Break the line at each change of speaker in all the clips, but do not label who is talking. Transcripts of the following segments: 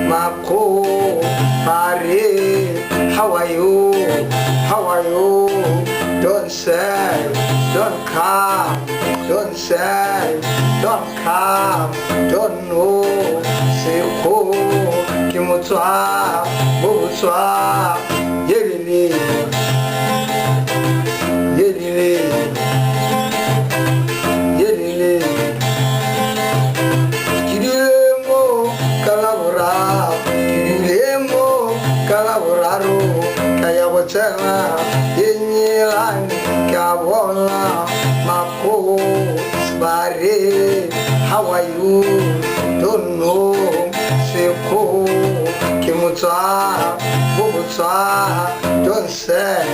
Mako, Pare, how are you? How are you? Don't say, don't come, don't say, don't come, don't know. Seko, Kimutwa, Botswana, Yelili, Yelili, Yelili. Kiremo, Kalabura, Kiremo, Kalaburaro, Kaya Botswana, Yenyilan, Kawola, Mako, Bare, how are you? Don't know. Seko, Kimutwa, Botswana, don't say,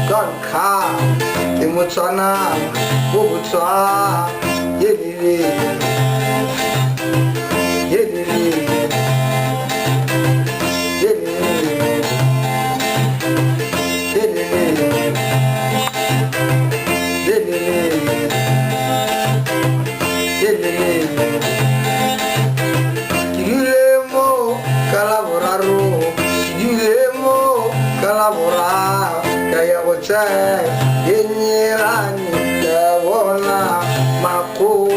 don't come. Kimutwana, Botswana, Yelili, Yelili, Yelili, Yelili, Yelili, Yelili. Kalabura, Kaya Botswana, Yenyirani, Kawona, Mako,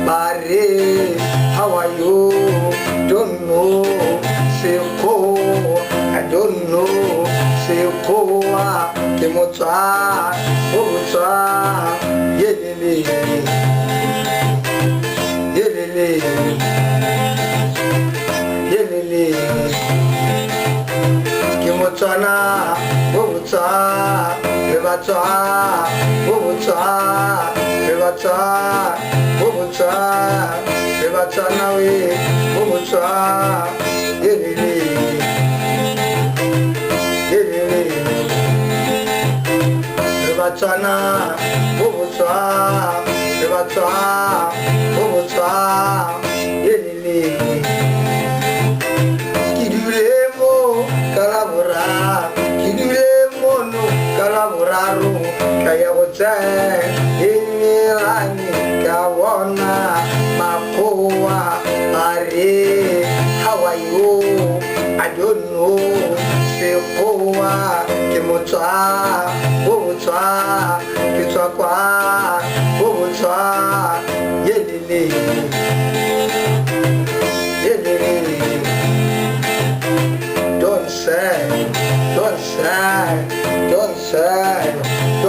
Bare, how are you? Don't know, Seko, I don't know, Seko, Kimutwa, Botswana, Yelili, Yelili, Yelili. Botswana, Botswana, Batswana, Botswana, Batswana, Botswana, Batswana, we, Botswana, Yelili, Yelili, Batswana, Botswana, Batswana, Botswana, Yelili. Kalabura, Kidure Mono, Kalaburaru, Kaya Botswana, Yenyirani, Kawona, Makoa, Are, how are you? I don't know, Sekoa, Kimutwa, Botswana, Kitwakwa, Botswana, Yelili, Yelili. Don't say, don't say, don't say.